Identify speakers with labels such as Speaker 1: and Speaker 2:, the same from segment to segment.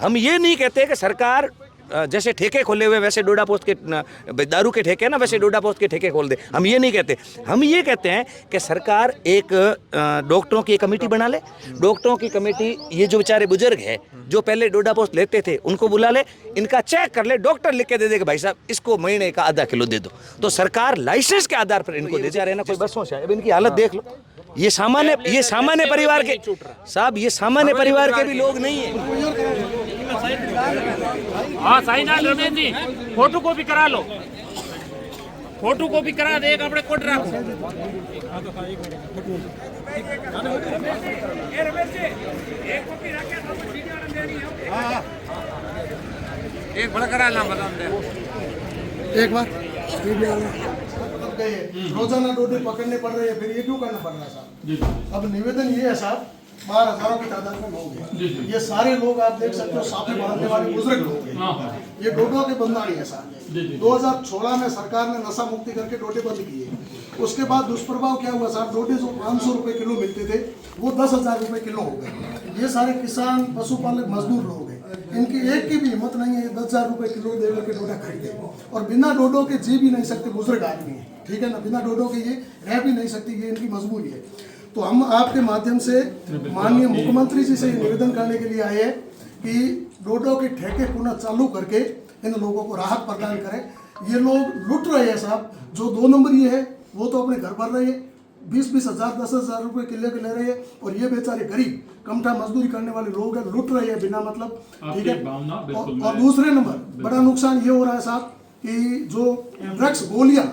Speaker 1: हम ये नहीं कहते कि सरकार जैसे ठेके खोले हुए वैसे डोडा पोस्ट के दारू के ठेके ना वैसे डोडा पोस्ट के ठेके खोल दे, हम ये नहीं कहते। हम ये कहते हैं कि सरकार एक डॉक्टरों की कमेटी बना ले। डॉक्टरों की कमेटी, ये जो बेचारे बुजुर्ग हैं जो पहले डोडा पोस्ट लेते थे उनको बुला ले, इनका चेक कर ले, डॉक्टर लिख के दे दे कि भाई साहब इसको महीने का आधा किलो दे दो, तो सरकार लाइसेंस के आधार पर इनको दे जा रहे हैं ना। कोई बसों से अब इनकी हालत देख लो, ये सामान्य परिवार के साहब, ये सामान्य परिवार के भी लोग नहीं है।
Speaker 2: हाँ साईनाथ रमेश जी, फोटो कॉपी करा लो, फोटो कॉपी करा दे, एक अपने कोट रखो। एक बड़ा करा ला,
Speaker 3: एक बार रोजाना डोडे पकड़ने पड़ रहे हैं, फिर ये क्यों करना पड़ रहा है साहब? अब निवेदन ये है साहब, 12,000 की तादाद में लोग हैं, ये सारे लोग आप देख सकते हो साफे बांधने वाले बुजुर्ग लोग हैं, ये डोडो के बंदानी है साहब। 2016 में सरकार ने नशा मुक्ति करके डोडे बंद किए, उसके बाद दुष्प्रभाव क्या हुआ साहब, डोडे जो 500 रुपए किलो मिलते थे वो 10,000 रुपए किलो हो गए। ये सारे किसान, पशुपालक, मजदूर लोग हैं, इनकी एक की भी हिम्मत नहीं है 10,000 रुपए किलो दे करके डोडा खरीदे, और बिना डोडो के जी भी नहीं सकते, बुजुर्ग आदमी है, ठीक है ना, बिना डोडो के ये रह भी नहीं सकती, ये इनकी मजबूरी है। तो हम आपके माध्यम से माननीय मुख्यमंत्री जी से निवेदन करने के लिए आए हैं कि डोडो के ठेके पुनः चालू करके इन लोगों को राहत प्रदान करें। ये लोग लुट रहे हैं साहब, जो 2 नंबर ये है वो तो अपने घर भर रहे हैं, 20-20 हज़ार 10,000 रुपए किले के ले रहे हैं, और ये बेचारे गरीब कमठा मजदूरी करने वाले लोग हैं, लुट रहे हैं बिना मतलब, ठीक है। और दूसरे नंबर बड़ा नुकसान ये हो रहा है साहब कि जो ड्रग्स गोलियां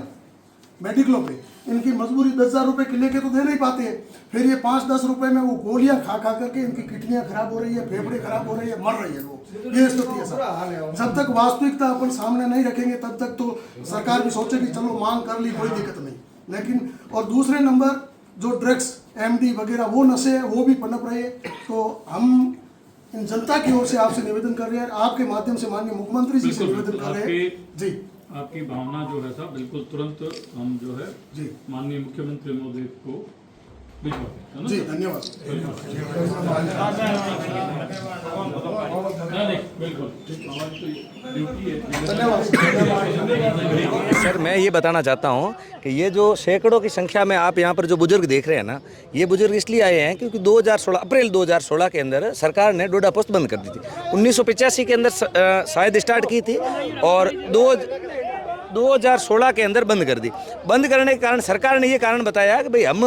Speaker 3: मेडिकलों पे, इनकी मजबूरी 10,000 रुपए किले के तो दे नहीं पाते हैं, फिर ये 5-10 रुपए में वो गोलियां खा करके इनकी किडनियां खराब हो रही है, फेफड़े खराब हो रही है, मर रही है लोग। ये स्थिति है सर। जब तक वास्तविकता अपन सामने नहीं रखेंगे तब तक तो सरकार भी सोचेगी चलो मांग कर ली, कोई दिक्कत नहीं, लेकिन और दूसरे नंबर जो ड्रग्स एमडी वगैरह वो नशे हैं वो भी पनप रहे हैं। तो हम इन जनता की ओर से आपसे निवेदन कर रहे हैं, आपके माध्यम से माननीय मुख्यमंत्री जी से निवेदन कर रहे हैं जी,
Speaker 4: आपकी भावना जो है साहब बिल्कुल तुरंत हम जो है
Speaker 3: जी
Speaker 4: माननीय मुख्यमंत्री महोदय को भिजवाते हैं
Speaker 3: जी, धन्यवाद।
Speaker 4: बिल्कुल ड्यूटी है।
Speaker 1: सर मैं ये बताना चाहता हूँ कि ये जो सैकड़ों की संख्या में आप यहाँ पर जो बुजुर्ग देख रहे हैं ना, ये बुजुर्ग इसलिए आए हैं क्योंकि 2016 अप्रैल 2016 के अंदर सरकार ने डोडा पोस्ट बंद कर दी थी। 1985 के अंदर शायद स्टार्ट की थी और 2016 के अंदर बंद कर दी। बंद करने के कारण सरकार ने ये कारण बताया कि भाई हम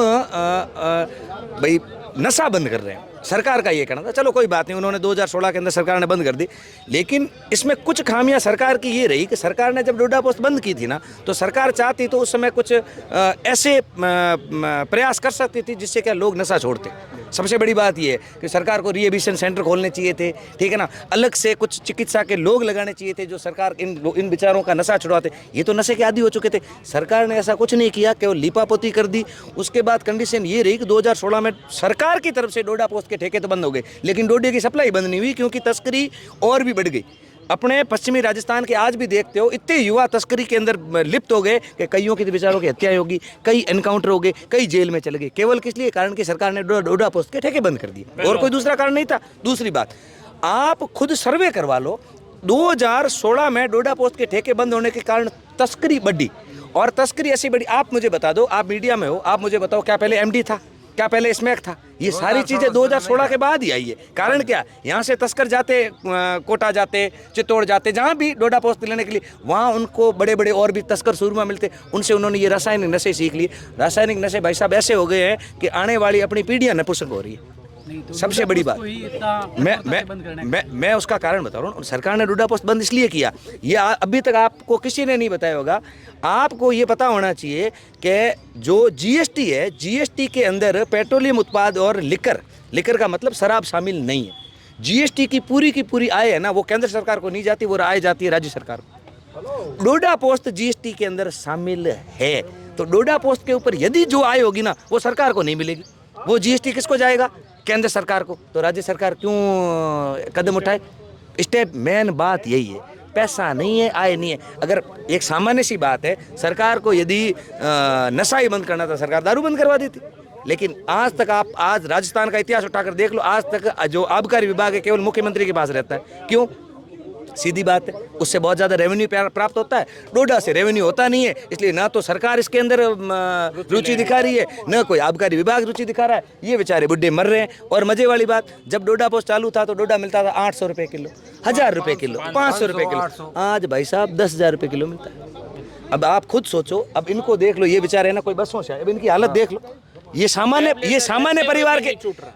Speaker 1: भाई नशा बंद कर रहे हैं, सरकार का ये कहना था। चलो कोई बात नहीं, उन्होंने 2016 के अंदर सरकार ने बंद कर दी, लेकिन इसमें कुछ खामियां सरकार की ये रही कि सरकार ने जब डोडा पोस्ट बंद की थी ना, तो सरकार चाहती तो उस समय कुछ ऐसे प्रयास कर सकती थी जिससे क्या लोग नशा छोड़ते। सबसे बड़ी बात ये है कि सरकार को रिहेबिलिटेशन सेंटर खोलने चाहिए थे, ठीक है ना, अलग से कुछ चिकित्सा के लोग लगाने चाहिए थे जो सरकार इन विचारों का नशा छुड़वाते। ये तो नशे के आदी हो चुके थे, सरकार ने ऐसा कुछ नहीं किया, केवल लीपापोती कर दी। उसके बाद कंडीशन ये रही कि 2016 में सरकार की तरफ से डोडा पोस्ट के ठेके तो बंद हो गए, लेकिन डोडे की सप्लाई बंद नहीं हुई क्योंकि तस्करी और भी बढ़ गई। अपने पश्चिमी राजस्थान के आज भी देखते हो इतने युवा तस्करी के अंदर लिप्त हो गए कि कईयों की बेचारों की हत्याएं होगी, कई एनकाउंटर हो गए, कई जेल में चले गए, केवल किस लिए? कारण कि सरकार ने डोडा पोस्ट के ठेके बंद कर दिए, और कोई दूसरा कारण नहीं था। दूसरी बात, आप खुद सर्वे करवा लो, 2016 में डोडा पोस्ट के ठेके बंद होने के कारण तस्करी बढ़ी, और तस्करी ऐसी बढ़ी। आप मुझे बता दो, आप मीडिया में हो, आप मुझे बताओ क्या पहले एमडी था, क्या पहले स्मैक था? ये सारी चीजें 2016 के बाद ही आई है। कारण क्या? यहाँ से तस्कर जाते, कोटा जाते, चित्तौड़ जाते, जहाँ भी डोडा पोस्ट लेने के लिए, वहाँ उनको बड़े बड़े और भी तस्कर सुरमा मिलते, उनसे उन्होंने ये रासायनिक नशे सीख लिए। रासायनिक नशे भाई साहब ऐसे हो गए हैं कि आने वाली अपनी पीढ़ियाँ नपुंसक हो रही है।
Speaker 2: तो
Speaker 1: सबसे बड़ी बात मैं उसका कारण बता रहा हूँ। सरकार ने डोडा पोस्ट बंद इसलिए किया, ये अभी तक आपको किसी ने नहीं बताया होगा। आपको ये पता होना चाहिए कि जो जीएसटी है, जीएसटी के अंदर पेट्रोलियम उत्पाद और लिकर का मतलब शराब शामिल नहीं है। जीएसटी की पूरी आय है ना, वो केंद्र सरकार को नहीं जाती, वो आय जाती है राज्य सरकार को। डोडा पोस्ट जीएसटी के अंदर शामिल है, तो डोडा पोस्ट के ऊपर यदि जो आय होगी ना, वो सरकार को नहीं मिलेगी। वो जीएसटी किसको जाएगा? केंद्र सरकार को। तो राज्य सरकार क्यों कदम उठाए? स्टेप मेन बात यही है, पैसा नहीं है, आय नहीं है। अगर एक सामान्य सी बात है, सरकार को यदि नशा ही बंद करना था, सरकार दारू बंद करवा देती। लेकिन आज तक आप आज राजस्थान का इतिहास उठाकर देख लो, आज तक जो आबकारी विभाग है केवल मुख्यमंत्री के पास रहता है। क्यों? सीधी बात है, उससे बहुत ज़्यादा रेवेन्यू प्राप्त होता है, डोडा से रेवेन्यू होता नहीं है, इसलिए ना तो सरकार इसके अंदर रुचि दिखा रही है, न कोई आबकारी विभाग रुचि दिखा रहा है। ये बेचारे बुड्ढे मर रहे हैं। और मजे वाली बात, जब डोडा पोस्ट चालू था तो डोडा मिलता था 800 रुपये किलो, 1000 रुपये किलो, 500 रुपये किलो। आज भाई साहब 10,000 रुपये किलो मिलता है। अब आप खुद सोचो, अब इनको देख लो, ये बेचारे ना कोई बसों से, अब इनकी हालत देख लो। ये सामान्य परिवार के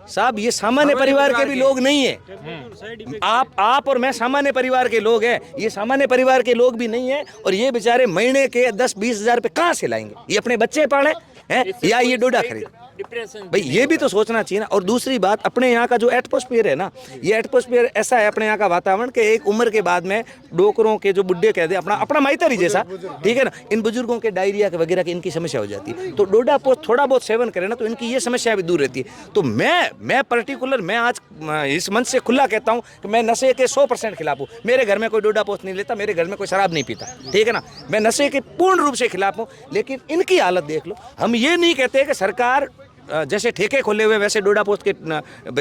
Speaker 1: साहब, ये सामान्य परिवार के भी लोग नहीं है। आप और मैं सामान्य परिवार के लोग हैं, ये सामान्य परिवार के लोग भी नहीं है। और ये बेचारे महीने के 10-20 हज़ार रुपये कहाँ से लाएंगे? ये अपने बच्चे पाले हैं या ये डोडा खरीद? भाई ये भी तो सोचना चाहिए ना। और दूसरी बात, अपने यहाँ का जो एटमॉस्फेयर है ना, ये एटमॉस्फेयर ऐसा है अपने यहाँ का वातावरण कि एक उम्र के बाद में डोकरों के जो बुड्ढे कहते हैं, अपना माइतरी जैसा, ठीक है ना, इन बुजुर्गों के डायरिया के वगैरह की इनकी समस्या हो जाती है। तो डोडा पोस्ट थोड़ा बहुत सेवन करें ना तो इनकी ये समस्या भी दूर रहती है। तो मैं पर्टिकुलर, मैं आज इस मंच से खुला कहता हूँ कि मैं नशे के 100% खिलाफ हूँ। मेरे घर में कोई डोडा पोस्ट नहीं लेता, मेरे घर में कोई शराब नहीं पीता, ठीक है ना, मैं नशे के पूर्ण रूप से खिलाफ हूँ। लेकिन इनकी हालत देख लो। हम ये नहीं कहते कि सरकार जैसे ठेके खोले हुए वैसे डोडा पोस्ट के,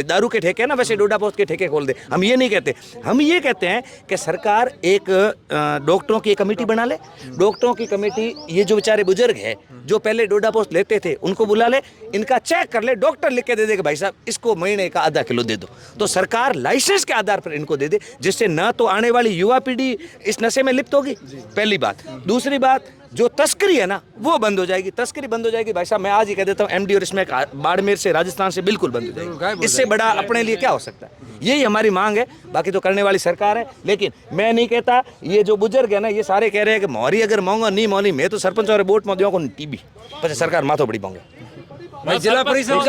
Speaker 1: दारू के ठेके ना वैसे डोडा पोस्ट के ठेके खोल दे, हम ये नहीं कहते। हम ये कहते हैं कि सरकार एक डॉक्टरों की कमेटी बना ले। डॉक्टरों की कमेटी, ये जो बेचारे बुजुर्ग हैं जो पहले डोडा पोस्ट लेते थे, उनको बुला ले, इनका चेक कर ले, डॉक्टर लिख के दे दे कि भाई साहब इसको महीने का आधा किलो दे दो। तो सरकार लाइसेंस के आधार पर इनको दे दे, जिससे ना तो आने वाली युवा पीढ़ी इस नशे में लिप्त होगी, पहली बात। दूसरी बात, जो तस्करी है ना वो बंद हो जाएगी। तस्करी बंद हो जाएगी भाई साहब, मैं आज ही कह देता हूँ, एमडी और इसमें बाड़मेर से, राजस्थान से बिल्कुल बंद हो जाएगी। इससे बड़ा अपने लिए क्या हो सकता है? यही हमारी मांग है। बाकी तो करने वाली सरकार है। लेकिन मैं नहीं कहता, ये जो बुजुर्ग है ना ये सारे कह रहे हैं कि मोहरी अगर मांगो नहीं मोनी, मैं तो सरपंच और वोट में दियो को टीबी, પછી સરકાર માથો પડી પાંગે।
Speaker 2: जिला परिषद